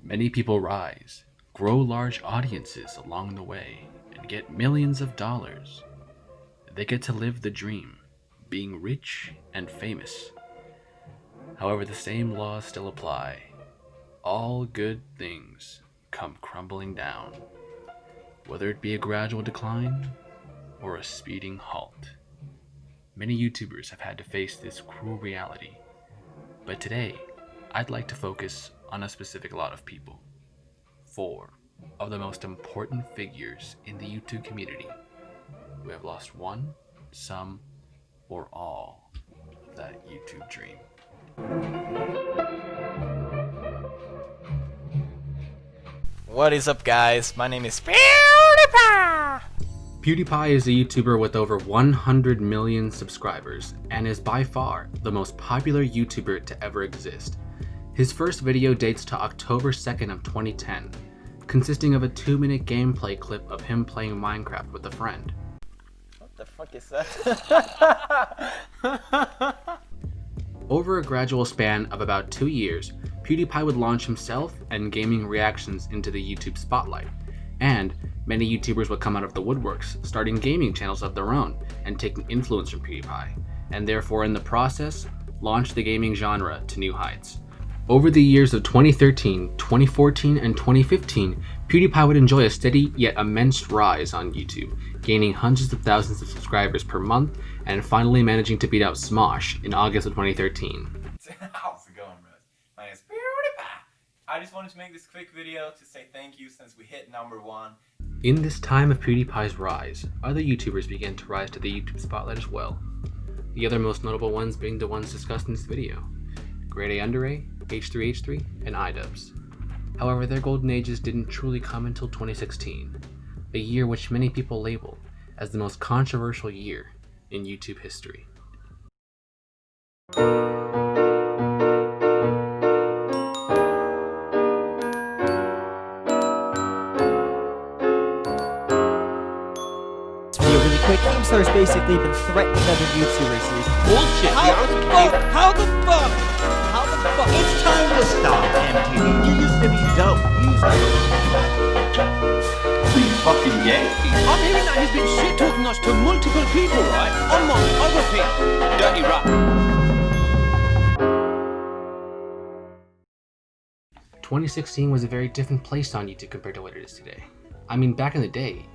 Many people rise, grow large audiences along the way, and get millions of dollars. They get to live the dream, being rich and famous. However, the same laws still apply. All good things come crumbling down, whether it be a gradual decline or a speeding halt. Many YouTubers have had to face this cruel reality, but today, I'd like to focus on a specific lot of people. 4 of the most important figures in the YouTube community who have lost one, some, or all of that YouTube dream. What is up, guys? My name is PewDiePie! PewDiePie is a YouTuber with over 100 million subscribers and is by far the most popular YouTuber to ever exist. His first video dates to October 2nd of 2010, consisting of a 2-minute gameplay clip of him playing Minecraft with a friend. What the fuck is that? Over a gradual span of about 2 years, PewDiePie would launch himself and gaming reactions into the YouTube spotlight, and many YouTubers would come out of the woodworks, starting gaming channels of their own and taking influence from PewDiePie, and therefore in the process, launch the gaming genre to new heights. Over the years of 2013, 2014, and 2015, PewDiePie would enjoy a steady yet immense rise on YouTube, gaining hundreds of thousands of subscribers per month and finally managing to beat out Smosh in August of 2013. How's it going, bros? My name is PewDiePie. I just wanted to make this quick video to say thank you since we hit #1. In this time of PewDiePie's rise, other YouTubers began to rise to the YouTube spotlight as well. The other most notable ones being the ones discussed in this video: Grade A Under A, H3H3, and Idubbbz. However, their golden ages didn't truly come until 2016, a year which many people label as the most controversial year in YouTube history. Really quick, Keemstar has basically been threatening other YouTubers. Bullshit! How the fuck? It's time to stop, MTV. You used to be dope. He's fucking gay. I'm hearing that he's been shit-talking us to multiple people, right? Among other things. Dirty rat. 2016 was a very different place on YouTube compared to what it is today. I mean, back in the day,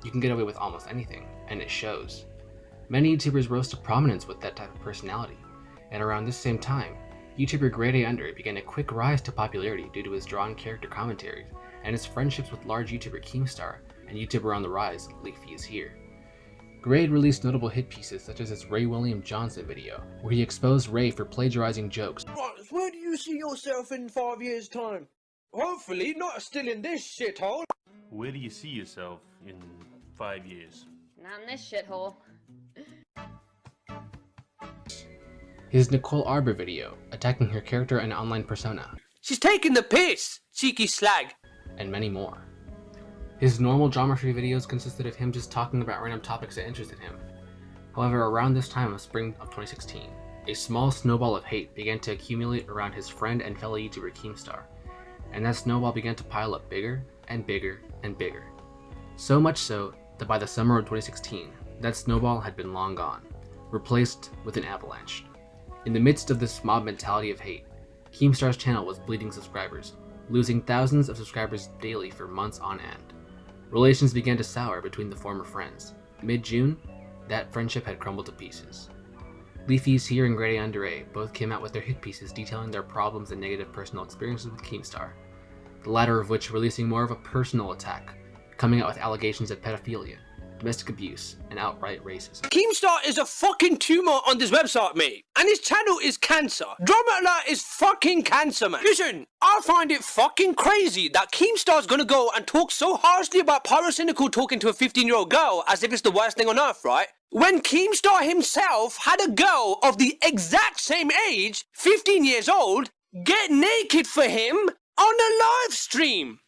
you can get away with almost anything, and it shows. Many YouTubers rose to prominence with that type of personality, and around this same time, YouTuber Grade A Under began a quick rise to popularity due to his drawn character commentaries and his friendships with large YouTuber Keemstar and YouTuber on the rise, Leafy is Here. Grade released notable hit pieces such as his Ray William Johnson video, where he exposed Ray for plagiarizing jokes. Right, where do you see yourself in 5 years' time? Hopefully not still in this shithole. Where do you see yourself in 5 years? Not in this shithole. His Nicole Arbor video, attacking her character and online persona. She's taking the piss, cheeky slag. And many more. His normal drama-free videos consisted of him just talking about random topics that interested him. However, around this time of spring of 2016, a small snowball of hate began to accumulate around his friend and fellow YouTuber Keemstar, and that snowball began to pile up bigger and bigger and bigger. So much so that by the summer of 2016, that snowball had been long gone, replaced with an avalanche. In the midst of this mob mentality of hate, Keemstar's channel was bleeding subscribers, losing thousands of subscribers daily for months on end. Relations began to sour between the former friends. Mid-June, that friendship had crumbled to pieces. Leafy's Here and Grade A Under A both came out with their hit pieces detailing their problems and negative personal experiences with Keemstar, the latter of which releasing more of a personal attack, coming out with allegations of pedophilia, domestic abuse, and outright racism. Keemstar is a fucking tumor on this website, mate. And his channel is cancer. Drama Alert is fucking cancer, man. Listen, I find it fucking crazy that Keemstar's gonna go and talk so harshly about Pyrocynical talking to a 15-year-old girl as if it's the worst thing on earth, right? When Keemstar himself had a girl of the exact same age, 15 years old, get naked for him on a live stream.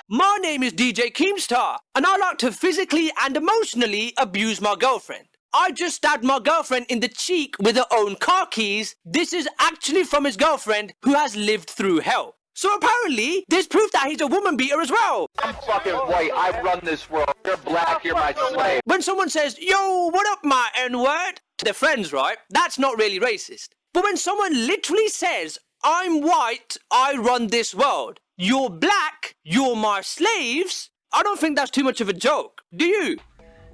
My name is DJ Keemstar, and I like to physically and emotionally abuse my girlfriend. I just stabbed my girlfriend in the cheek with her own car keys. This is actually from his girlfriend who has lived through hell. So apparently, there's proof that he's a woman beater as well. I'm fucking white, I run this world. You're black, you're my slave. When someone says, yo, what up, my N-word? To their friends, right? That's not really racist. But when someone literally says, I'm white, I run this world. You're black, you're my slaves. I don't think that's too much of a joke, do you?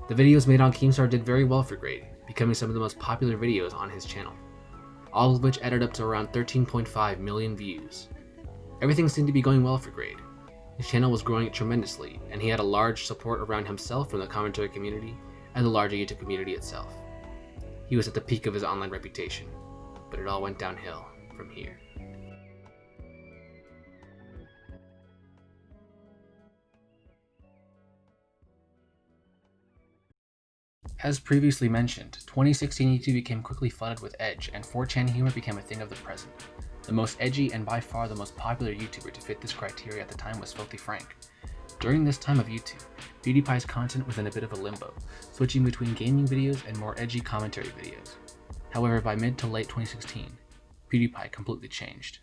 The videos made on Keemstar did very well for Grade, becoming some of the most popular videos on his channel, all of which added up to around 13.5 million views. Everything seemed to be going well for Grade. His channel was growing tremendously, and he had a large support around himself from the commentary community and the larger YouTube community itself. He was at the peak of his online reputation, but it all went downhill from here. As previously mentioned, 2016 YouTube became quickly flooded with edge, and 4chan humor became a thing of the present. The most edgy and by far the most popular YouTuber to fit this criteria at the time was Filthy Frank. During this time of YouTube, PewDiePie's content was in a bit of a limbo, switching between gaming videos and more edgy commentary videos. However, by mid to late 2016, PewDiePie completely changed.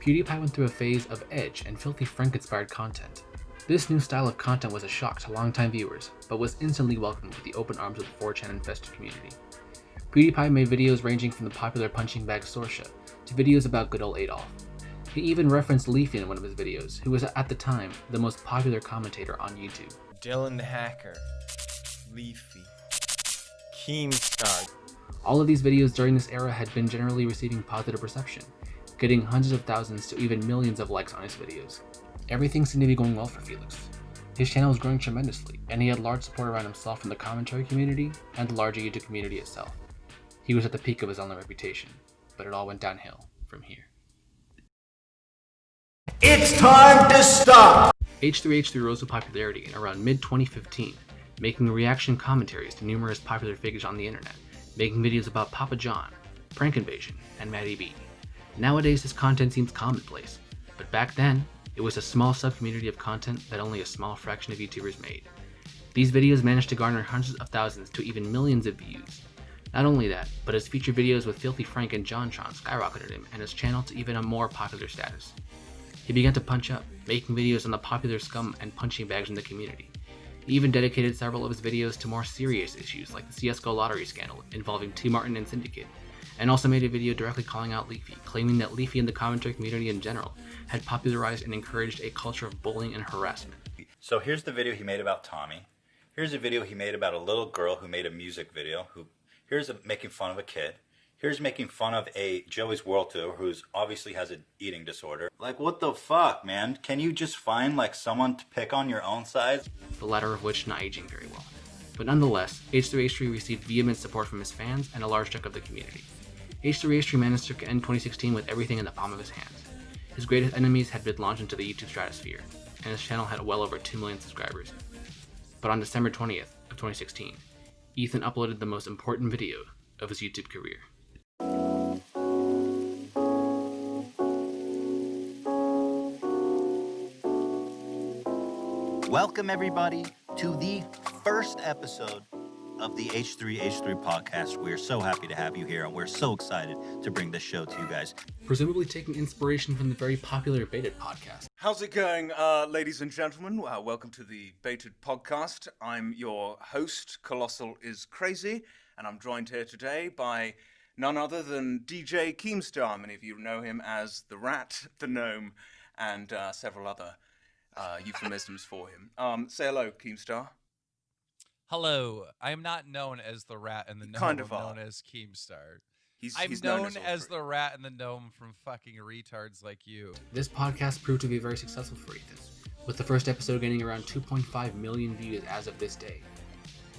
PewDiePie went through a phase of edge and Filthy Frank-inspired content. This new style of content was a shock to longtime viewers, but was instantly welcomed with the open arms of the 4chan-infested community. PewDiePie made videos ranging from the popular punching bag Sorsha to videos about good old Adolf. He even referenced Leafy in one of his videos, who was at the time the most popular commentator on YouTube. Dylan the Hacker, Leafy, Keemstar. All of these videos during this era had been generally receiving positive reception, getting hundreds of thousands to even millions of likes on his videos. Everything seemed to be going well for Felix. His channel was growing tremendously, and he had large support around himself from the commentary community and the larger YouTube community itself. He was at the peak of his online reputation, but it all went downhill from here. It's time to stop! H3H3 rose to popularity in around mid-2015, making reaction commentaries to numerous popular figures on the internet, making videos about Papa John, Prank Invasion, and Maddie B. Nowadays, this content seems commonplace, but back then, it was a small sub-community of content that only a small fraction of YouTubers made. These videos managed to garner hundreds of thousands to even millions of views. Not only that, but his featured videos with Filthy Frank and JonTron skyrocketed him and his channel to even a more popular status. He began to punch up, making videos on the popular scum and punching bags in the community. He even dedicated several of his videos to more serious issues like the CSGO lottery scandal involving T. Martin and Syndicate, and also made a video directly calling out Leafy, claiming that Leafy and the commentary community in general had popularized and encouraged a culture of bullying and harassment. So here's the video he made about Tommy. Here's a video he made about a little girl who made a music video. Here's making fun of a kid. Here's making fun of a Joey's World Tour who's obviously has an eating disorder. Like, what the fuck, man? Can you just find like someone to pick on your own size? The latter of which not aging very well. But nonetheless, H3H3 received vehement support from his fans and a large chunk of the community. H3H3 managed to end 2016 with everything in the palm of his hands. His greatest enemies had been launched into the YouTube stratosphere, and his channel had well over 2 million subscribers. But on December 20th of 2016, Ethan uploaded the most important video of his YouTube career. Welcome everybody to the first episode of the H3H3 podcast. We're so happy to have you here, and we're so excited to bring this show to you guys. Presumably taking inspiration from the very popular Baited podcast. How's it going, ladies and gentlemen? Welcome to the Baited podcast. I'm your host, Colossal is Crazy, and I'm joined here today by none other than DJ Keemstar. Many of you know him as the Rat, the Gnome, and several other euphemisms for him. Say hello, Keemstar. Hello. I am not known as the Rat and the Gnome. Kind of I'm known as Keemstar. He's known as the rat in the gnome from fucking retards like you. This podcast proved to be very successful for Ethan, with the first episode gaining around 2.5 million views as of this day.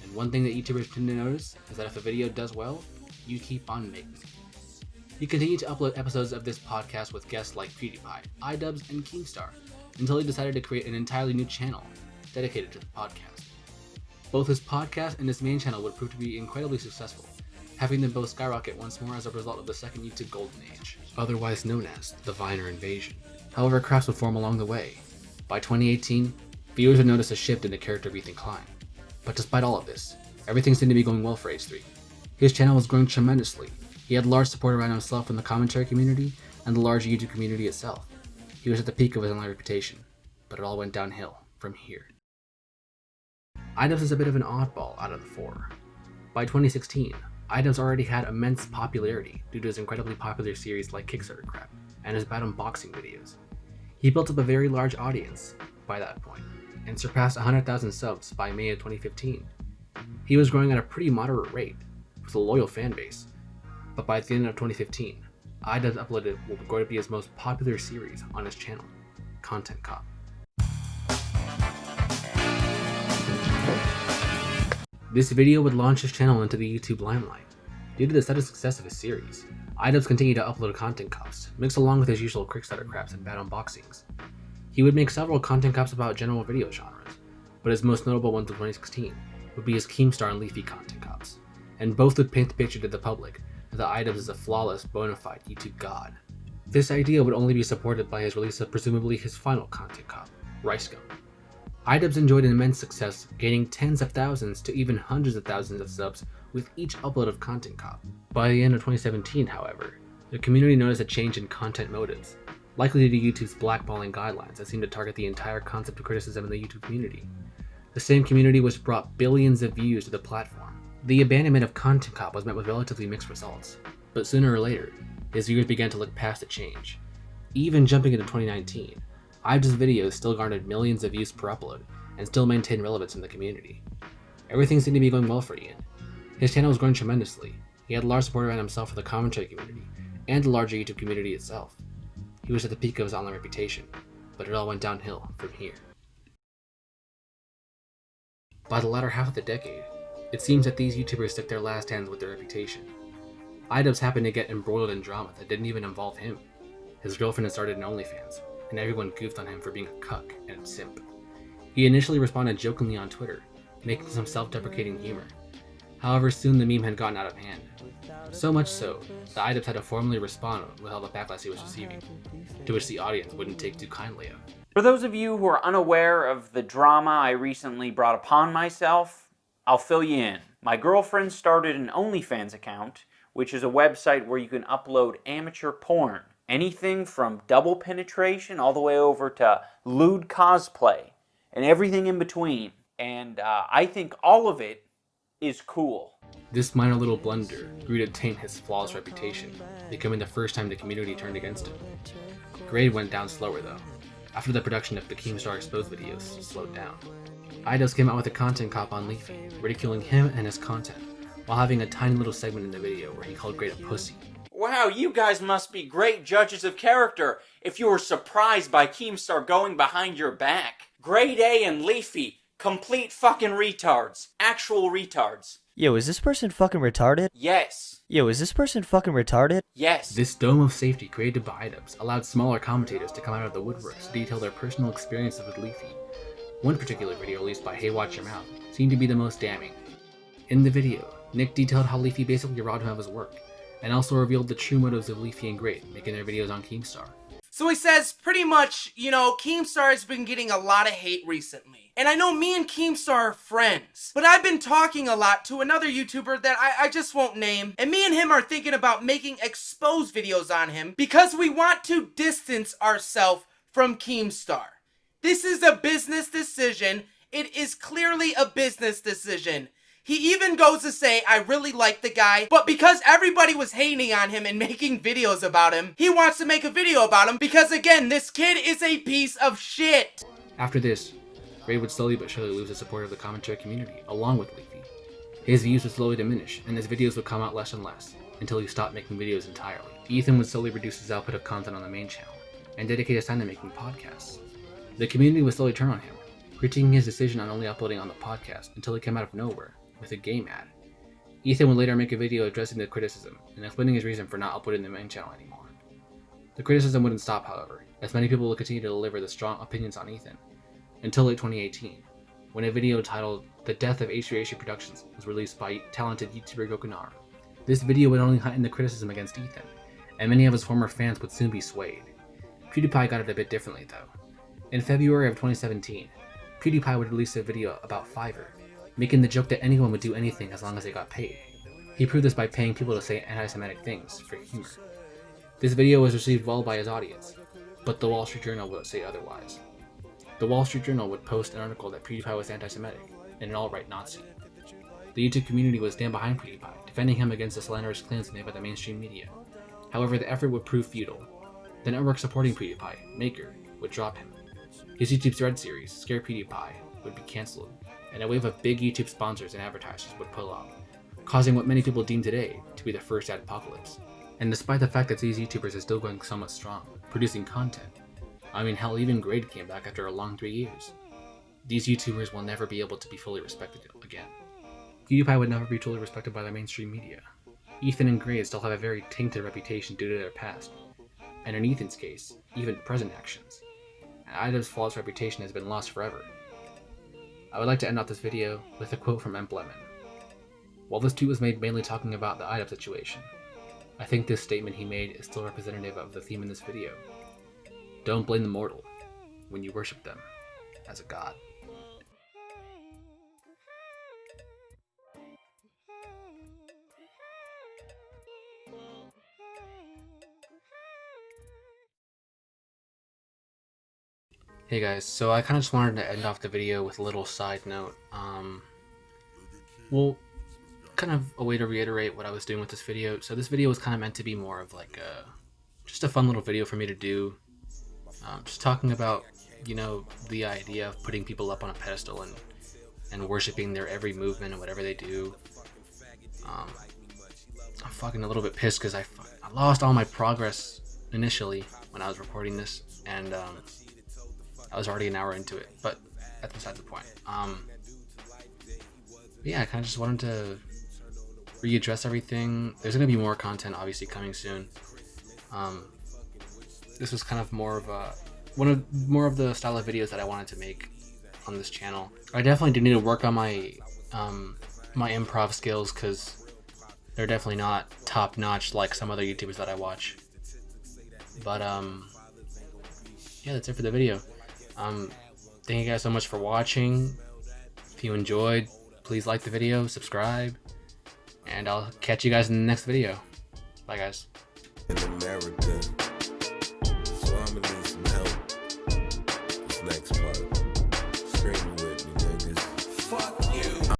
And one thing that YouTubers tend to notice is that if a video does well, you keep on making it. He continued to upload episodes of this podcast with guests like PewDiePie, Idubbbz, and Keemstar, until he decided to create an entirely new channel dedicated to the podcast. Both his podcast and his main channel would prove to be incredibly successful, having them both skyrocket once more as a result of the second YouTube golden age, otherwise known as the Viner invasion. However, cracks would form along the way. By 2018, viewers would notice a shift in the character of Ethan Klein. But despite all of this, everything seemed to be going well for H3. His channel was growing tremendously. He had large support around himself from the commentary community and the large YouTube community itself. He was at the peak of his online reputation, but it all went downhill from here. Idubbbz is a bit of an oddball out of the four. By 2016, Idubbbz already had immense popularity due to his incredibly popular series like Kickstarter Crap and his bad unboxing videos. He built up a very large audience by that point and surpassed 100,000 subs by May of 2015. He was growing at a pretty moderate rate with a loyal fan base, but by the end of 2015, Idubbbz uploaded what was going to be his most popular series on his channel, Content Cop. This video would launch his channel into the YouTube limelight. Due to the sudden success of his series, Idubbbz continued to upload content cops, mixed along with his usual Kickstarter craps and bad unboxings. He would make several content cops about general video genres, but his most notable ones of 2016 would be his Keemstar and Leafy content cops, and both would paint the picture to the public that Idubbbz is a flawless, bona fide YouTube god. This idea would only be supported by his release of presumably his final content cop, Rice Gum. Idubbbz enjoyed an immense success, gaining tens of thousands to even hundreds of thousands of subs with each upload of Content Cop. By the end of 2017, however, the community noticed a change in content motives, likely due to YouTube's blackballing guidelines that seem to target the entire concept of criticism in the YouTube community. The same community which brought billions of views to the platform. The abandonment of Content Cop was met with relatively mixed results, but sooner or later, his viewers began to look past the change. Even jumping into 2019, Idubbbz's videos still garnered millions of views per upload and still maintained relevance in the community. Everything seemed to be going well for Ian. His channel was growing tremendously. He had large support around himself for the commentary community and the larger YouTube community itself. He was at the peak of his online reputation, but it all went downhill from here. By the latter half of the decade, it seems that these YouTubers stuck their last hands with their reputation. Idubbbz happened to get embroiled in drama that didn't even involve him. His girlfriend had started an OnlyFans, and everyone goofed on him for being a cuck and a simp. He initially responded jokingly on Twitter, making some self-deprecating humor. However, soon the meme had gotten out of hand. So much so, that Idubbbz had to formally respond with all the backlash he was receiving, to which the audience wouldn't take too kindly of. For those of you who are unaware of the drama I recently brought upon myself, I'll fill you in. My girlfriend started an OnlyFans account, which is a website where you can upload amateur porn. Anything from double penetration all the way over to lewd cosplay and everything in between. And I think all of it is cool. This minor little blunder grew to taint his flawless reputation, becoming the first time the community turned against him. Grade went down slower though, after the production of the Keemstar Exposed videos slowed down. Idubbbz came out with a content cop on Leafy, ridiculing him and his content, while having a tiny little segment in the video where he called Grade a pussy. Wow, you guys must be great judges of character if you were surprised by Keemstar going behind your back. Grade A and Leafy, complete fucking retards. Actual retards. Yo, is this person fucking retarded? Yes. Yo, is this person fucking retarded? Yes. This dome of safety created by Idubbbz allowed smaller commentators to come out of the woodworks to detail their personal experiences with Leafy. One particular video released by Hey Watch Your Mouth seemed to be the most damning. In the video, Nick detailed how Leafy basically robbed him of his work, and also revealed the true motives of Leafy and Grade making their videos on Keemstar. So he says, pretty much, you know, Keemstar has been getting a lot of hate recently. And I know me and Keemstar are friends, but I've been talking a lot to another YouTuber that I just won't name, and me and him are thinking about making exposed videos on him because we want to distance ourselves from Keemstar. This is a business decision. It is clearly a business decision. He even goes to say, I really like the guy, but because everybody was hating on him and making videos about him, he wants to make a video about him because, again, this kid is a piece of shit. After this, Grade would slowly but surely lose the support of the commentary community, along with Leafy. His views would slowly diminish, and his videos would come out less and less, until he stopped making videos entirely. Ethan would slowly reduce his output of content on the main channel and dedicate his time to making podcasts. The community would slowly turn on him, critiquing his decision on only uploading on the podcast until he came out of nowhere with a game ad. Ethan would later make a video addressing the criticism and explaining his reason for not uploading the main channel anymore. The criticism wouldn't stop, however, as many people would continue to deliver the strong opinions on Ethan, until late 2018, when a video titled "The Death of H3H3 Productions" was released by talented YouTuber Gokunar. This video would only heighten the criticism against Ethan, and many of his former fans would soon be swayed. PewDiePie got it a bit differently though. In February of 2017, PewDiePie would release a video about Fiverr, making the joke that anyone would do anything as long as they got paid. He proved this by paying people to say anti-Semitic things for humor. This video was received well by his audience, but the Wall Street Journal would say otherwise. The Wall Street Journal would post an article that PewDiePie was anti-Semitic and an alt-right Nazi. The YouTube community would stand behind PewDiePie, defending him against the slanderous claims made by the mainstream media. However, the effort would prove futile. The network supporting PewDiePie, Maker, would drop him. His YouTube Thread series, Scare PewDiePie, would be cancelled, and a wave of big YouTube sponsors and advertisers would pull out, causing what many people deem today to be the first adpocalypse. And despite the fact that these YouTubers are still going somewhat strong, producing content, I mean hell, even Grade came back after a long 3 years. These YouTubers will never be able to be fully respected again. PewDiePie would never be truly respected by the mainstream media. Ethan and Grade still have a very tainted reputation due to their past, and in Ethan's case, even present actions. And Idubbbz's flawless reputation has been lost forever. I would like to end off this video with a quote from Lemon. While this tweet was made mainly talking about the Idubbbz situation, I think this statement he made is still representative of the theme in this video. Don't blame the mortal when you worship them as a god. Hey guys, so I kind of just wanted to end off the video with a little side note. Well, kind of a way to reiterate what I was doing with this video. So this video was kind of meant to be more of like just a fun little video for me to do. Just talking about, you know, the idea of putting people up on a pedestal and worshiping their every movement and whatever they do. I'm fucking a little bit pissed because I lost all my progress initially when I was recording this, and I was already an hour into it, but that's beside the point. Yeah, I kind of just wanted to readdress everything. There's going to be more content obviously coming soon. This was kind of more of the style of videos that I wanted to make on this channel. I definitely do need to work on my my improv skills, because they're definitely not top notch like some other YouTubers that I watch. But yeah, that's it for the video. Thank you guys so much for watching. If you enjoyed, please like the video, subscribe, and I'll catch you guys in the next video. Bye guys. In America.